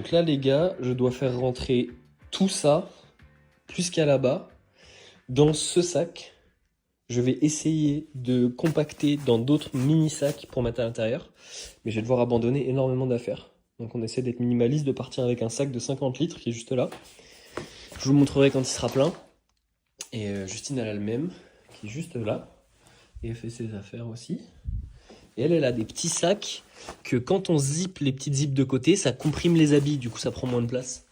Donc là les gars, je dois faire rentrer tout ça, jusqu'à là-bas, dans ce sac. Je vais essayer de compacter dans d'autres mini-sacs pour mettre à l'intérieur. Mais je vais devoir abandonner énormément d'affaires. Donc on essaie d'être minimaliste, de partir avec un sac de 50 litres qui est juste là. Je vous montrerai quand il sera plein. Et Justine elle a le même, qui est juste là. Et elle fait ses affaires aussi. Et elle a des petits sacs que quand on zip les petites zips de côté, ça comprime les habits. Du coup ça prend moins de place.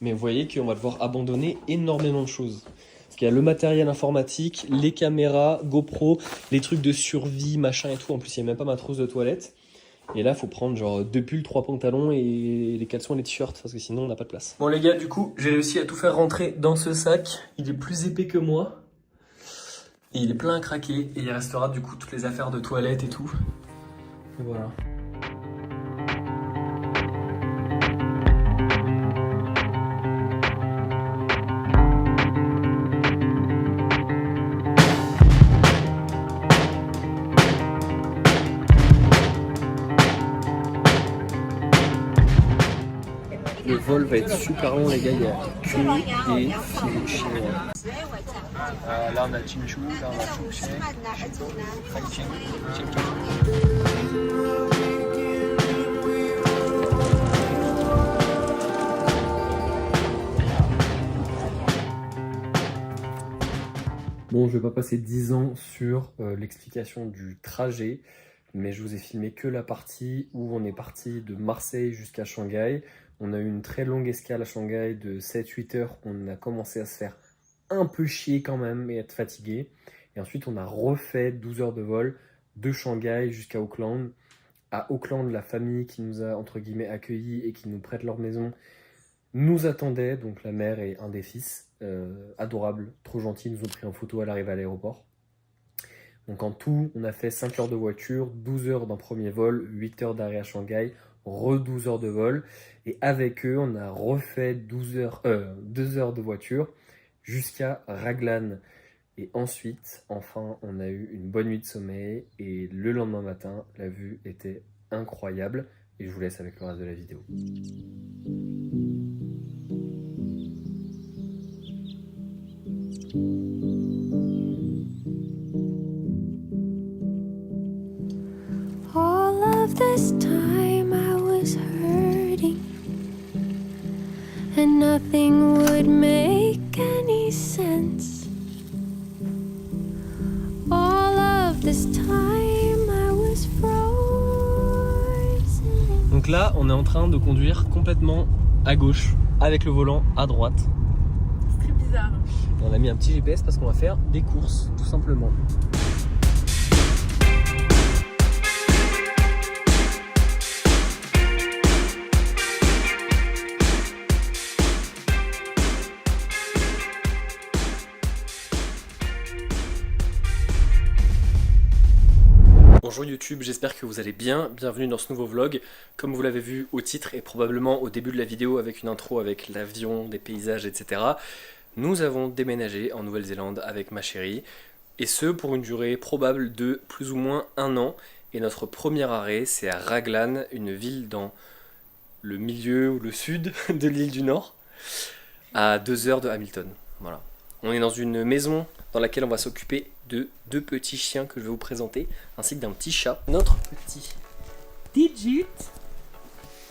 Mais vous voyez qu'on va devoir abandonner énormément de choses. Parce qu'il y a le matériel informatique, les caméras, GoPro, les trucs de survie, machin et tout. En plus, il n'y a même pas ma trousse de toilette. Et là, il faut prendre genre 2 pulls, 3 pantalons et les caleçons et les t-shirts. Parce que sinon, on n'a pas de place. Bon les gars, du coup, j'ai réussi à tout faire rentrer dans ce sac. Il est plus épais que moi. Et il est plein à craquer. Et il restera du coup toutes les affaires de toilette et tout. Et voilà. Le vol va être super long les gars, il y a que des filets chinois. Là on a Chinchou, là on a Chouché, Bon, je vais pas passer 10 ans sur l'explication du trajet, mais je vous ai filmé que la partie où on est parti de Marseille jusqu'à Shanghai. On a eu une très longue escale à Shanghai de 7-8 heures. On a commencé à se faire un peu chier quand même et être fatigué. Et ensuite, on a refait 12 heures de vol de Shanghai jusqu'à Auckland. À Auckland, la famille qui nous a, entre guillemets, accueillis et qui nous prête leur maison nous attendait. Donc la mère et un des fils, adorables, trop gentils, nous ont pris en photo à l'arrivée à l'aéroport. Donc en tout, on a fait 5 heures de voiture, 12 heures d'un premier vol, 8 heures d'arrêt à Shanghai, 12 heures de vol. Et avec eux, on a refait 2 heures de voiture jusqu'à Raglan. Et ensuite, enfin, on a eu une bonne nuit de sommeil. Et le lendemain matin, la vue était incroyable. Et je vous laisse avec le reste de la vidéo. All of this time I was hurting, and nothing would make any sense. All of this time I was frozen. Donc là, on est en train de conduire complètement à gauche, avec le volant à droite. C'est très bizarre. Et on a mis un petit GPS parce qu'on va faire des courses, tout simplement. Bonjour YouTube, j'espère que vous allez bien, bienvenue dans ce nouveau vlog. Comme vous l'avez vu au titre et probablement au début de la vidéo avec une intro avec l'avion, des paysages, etc. Nous avons déménagé en Nouvelle-Zélande avec ma chérie, et ce pour une durée probable de plus ou moins 1 an. Et notre premier arrêt c'est à Raglan, une ville dans le milieu ou le sud de l'île du Nord, à 2 heures de Hamilton. Voilà. On est dans une maison dans laquelle on va s'occuper de 2 petits chiens que je vais vous présenter, ainsi que d'un petit chat. Notre petit Digit,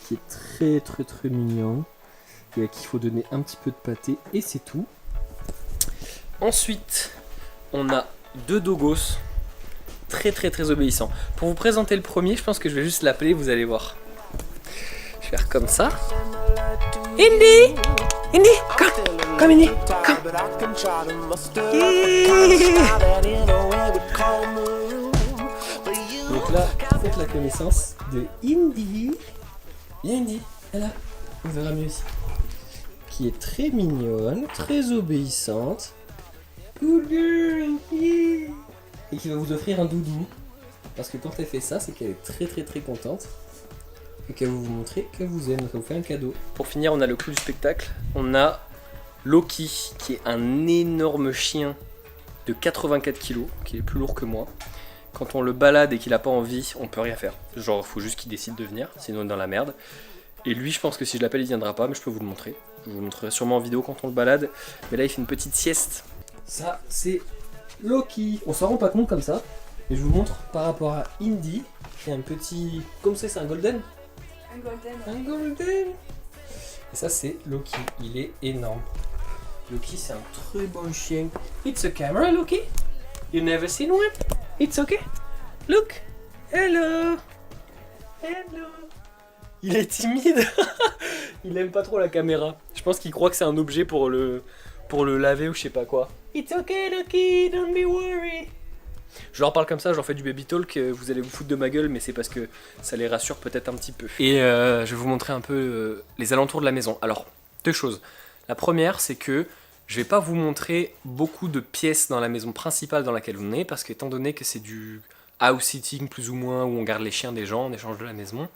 qui est très mignon, et à qui il faut donner un petit peu de pâté, et c'est tout. Ensuite, on a 2 dogos, très obéissants. Pour vous présenter le premier, je pense que je vais juste l'appeler, vous allez voir. Je vais faire comme ça. Indy! Indy, come Indy, come. Donc là, faites la connaissance de Indy. Viens Indy, elle là, on verra mieux ici. Qui est très mignonne, très obéissante. Good girl, yeah. Et qui va vous offrir un doudou. Parce que quand elle fait ça, c'est qu'elle est très contente. Et qu'elle va vous montrer qu'elle vous aime, qu'elle vous fait un cadeau. Pour finir, on a le clou du spectacle. On a Loki, qui est un énorme chien de 84 kg, qui est plus lourd que moi. Quand on le balade et qu'il n'a pas envie, on peut rien faire. Genre, il faut juste qu'il décide de venir, sinon on est dans la merde. Et lui, je pense que si je l'appelle, il viendra pas, mais je peux vous le montrer. Je vous le montrerai sûrement en vidéo quand on le balade. Mais là, il fait une petite sieste. Ça, c'est Loki. On s'en rend pas compte comme ça. Et je vous montre par rapport à Indy, qui a un petit... Comme c'est un golden. Un golden. Un golden. Et ça, c'est Loki. Il est énorme. Loki, c'est un très bon chien. It's a camera, Loki. You never seen one? It's okay. Look. Hello. Hello. Il est timide. Il aime pas trop la caméra. Je pense qu'il croit que c'est un objet pour le laver ou je sais pas quoi. It's okay, Loki. Don't be worried. Je leur parle comme ça, je leur fais du baby talk, vous allez vous foutre de ma gueule, mais c'est parce que ça les rassure peut-être un petit peu. Et je vais vous montrer un peu les alentours de la maison. Alors, deux choses. La première, c'est que je vais pas vous montrer beaucoup de pièces dans la maison principale dans laquelle on est, parce qu'étant donné que c'est du house sitting plus ou moins, où on garde les chiens des gens en échange de la maison,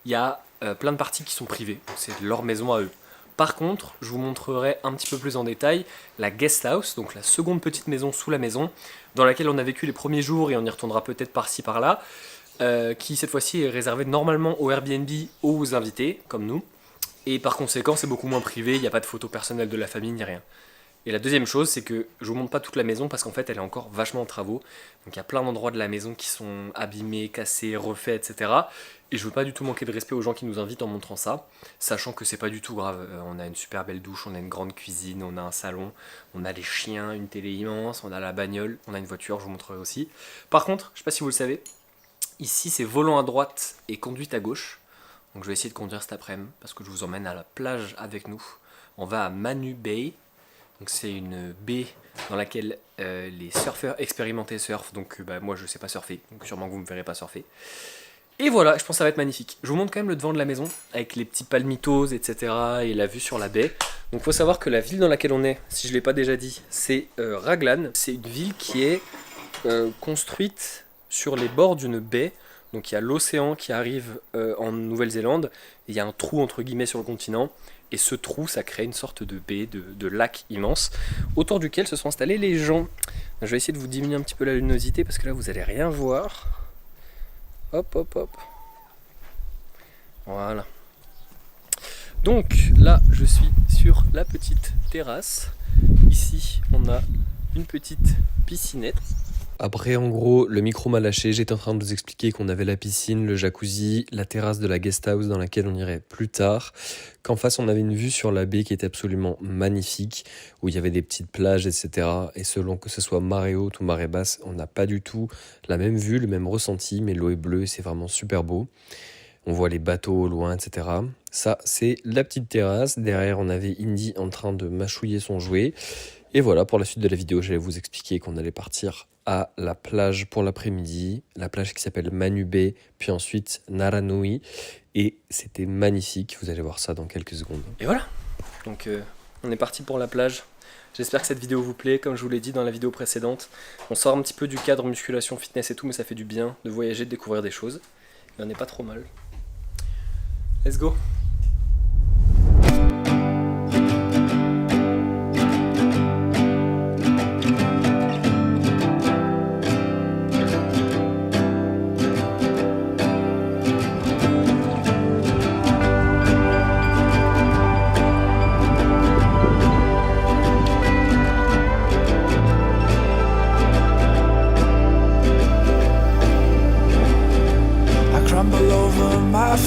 il y a plein de parties qui sont privées, c'est leur maison à eux. Par contre, je vous montrerai un petit peu plus en détail la guest house, donc la seconde petite maison sous la maison, dans laquelle on a vécu les premiers jours et on y retournera peut-être par-ci par-là, qui cette fois-ci est réservée normalement au Airbnb aux invités, comme nous. Et par conséquent, c'est beaucoup moins privé, il n'y a pas de photos personnelles de la famille ni rien. Et la deuxième chose, c'est que je vous montre pas toute la maison parce qu'en fait, elle est encore vachement en travaux. Donc il y a plein d'endroits de la maison qui sont abîmés, cassés, refaits, etc. Et je veux pas du tout manquer de respect aux gens qui nous invitent en montrant ça, sachant que c'est pas du tout grave. On a une super belle douche, on a une grande cuisine, on a un salon, on a les chiens, une télé immense, on a la bagnole, on a une voiture, je vous montrerai aussi. Par contre, je sais pas si vous le savez, ici c'est volant à droite et conduite à gauche. Donc je vais essayer de conduire cet après-midi parce que je vous emmène à la plage avec nous. On va à Manu Bay. Donc c'est une baie dans laquelle les surfeurs expérimentés surfent. Donc moi je sais pas surfer, donc sûrement que vous me verrez pas surfer. Et voilà, je pense que ça va être magnifique. Je vous montre quand même le devant de la maison avec les petits palmitos, etc. et la vue sur la baie. Donc faut savoir que la ville dans laquelle on est, si je l'ai pas déjà dit, c'est Raglan. C'est une ville qui est construite sur les bords d'une baie. Donc il y a l'océan qui arrive en Nouvelle-Zélande, il y a un trou entre guillemets sur le continent, et ce trou ça crée une sorte de baie, de lac immense, autour duquel se sont installés les gens. Je vais essayer de vous diminuer un petit peu la luminosité parce que là vous allez rien voir. Hop hop hop. Voilà. Donc là je suis sur la petite terrasse. Ici on a une petite piscinette. Après, en gros, le micro m'a lâché. J'étais en train de vous expliquer qu'on avait la piscine, le jacuzzi, la terrasse de la guest house dans laquelle on irait plus tard. Qu'en face, on avait une vue sur la baie qui était absolument magnifique, où il y avait des petites plages, etc. Et selon que ce soit marée haute ou marée basse, on n'a pas du tout la même vue, le même ressenti, mais l'eau est bleue et c'est vraiment super beau. On voit les bateaux au loin, etc. Ça, c'est la petite terrasse. Derrière, on avait Indy en train de mâchouiller son jouet. Et voilà, pour la suite de la vidéo, j'allais vous expliquer qu'on allait partir à la plage pour l'après-midi, la plage qui s'appelle Manu Bay, puis ensuite Naranui, et c'était magnifique, vous allez voir ça dans quelques secondes. Et voilà, donc on est parti pour la plage. J'espère que cette vidéo vous plaît, comme je vous l'ai dit dans la vidéo précédente. On sort un petit peu du cadre musculation, fitness et tout, mais ça fait du bien de voyager, de découvrir des choses. Et on n'est pas trop mal. Let's go!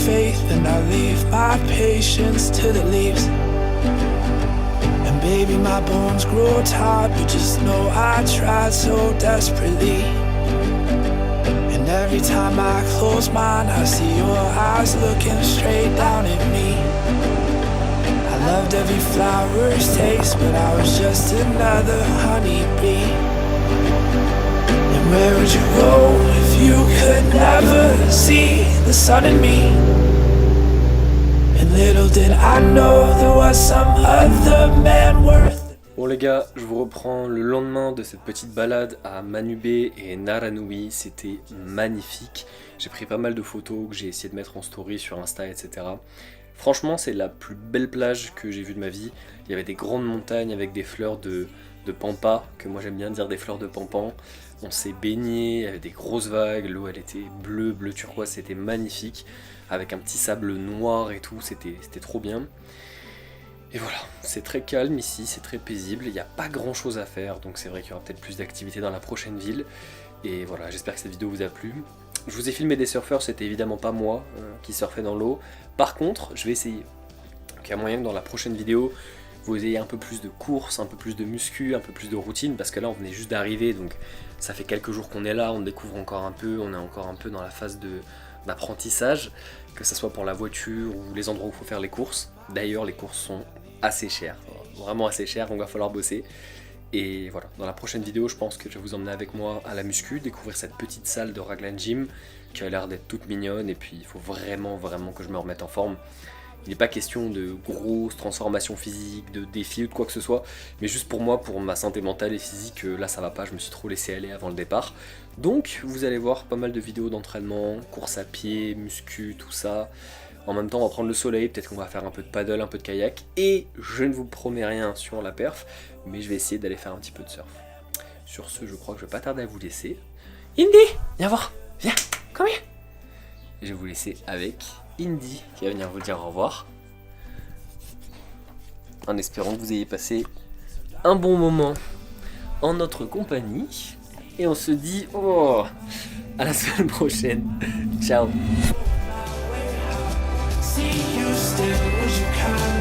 Faith and I leave my patience to the leaves. And baby, my bones grow tired, but just know I tried so desperately. And every time I close mine, I see your eyes looking straight down at me. I loved every flower's taste, but I was just another honeybee. And where would you go if you could never see the sun in me? And little did I know there was some other man worth. Bon les gars, je vous reprends le lendemain de cette petite balade à Manu Bay et Naranui, c'était magnifique. J'ai pris pas mal de photos que j'ai essayé de mettre en story sur Insta, etc. Franchement, c'est la plus belle plage que j'ai vue de ma vie. Il y avait des grandes montagnes avec des fleurs de de pampa, que moi j'aime bien dire des fleurs de pampan. On s'est baigné, il y avait des grosses vagues, l'eau elle était bleu turquoise, c'était magnifique, avec un petit sable noir et tout, c'était trop bien. Et voilà, c'est très calme ici, c'est très paisible, il n'y a pas grand chose à faire, donc c'est vrai qu'il y aura peut-être plus d'activités dans la prochaine ville. Et voilà, j'espère que cette vidéo vous a plu. Je vous ai filmé des surfeurs, c'était évidemment pas moi qui surfais dans l'eau. Par contre, je vais essayer. Donc il y a moyen que dans la prochaine vidéo, vous ayez un peu plus de courses, un peu plus de muscu, un peu plus de routine, parce que là on venait juste d'arriver, donc ça fait quelques jours qu'on est là, on découvre encore un peu, on est encore un peu dans la phase d'apprentissage, que ce soit pour la voiture ou les endroits où il faut faire les courses. D'ailleurs les courses sont assez chères, vraiment assez chères, donc il va falloir bosser. Et voilà, dans la prochaine vidéo, je pense que je vais vous emmener avec moi à la muscu, découvrir cette petite salle de Raglan Gym qui a l'air d'être toute mignonne, et puis il faut vraiment que je me remette en forme. Il n'est pas question de grosses transformations physiques, de défis ou de quoi que ce soit, mais juste pour moi, pour ma santé mentale et physique, là ça va pas, je me suis trop laissé aller avant le départ. Donc vous allez voir pas mal de vidéos d'entraînement, course à pied, muscu, tout ça. En même temps on va prendre le soleil, peut-être qu'on va faire un peu de paddle, un peu de kayak, et je ne vous promets rien sur la perf, mais je vais essayer d'aller faire un petit peu de surf. Sur ce, je crois que je vais pas tarder à vous laisser. Indy, viens voir, viens, come here. Je vais vous laisser avec Indy qui va venir vous dire au revoir. En espérant que vous ayez passé un bon moment en notre compagnie. Et on se dit à la semaine prochaine. Ciao. See you still, would you kind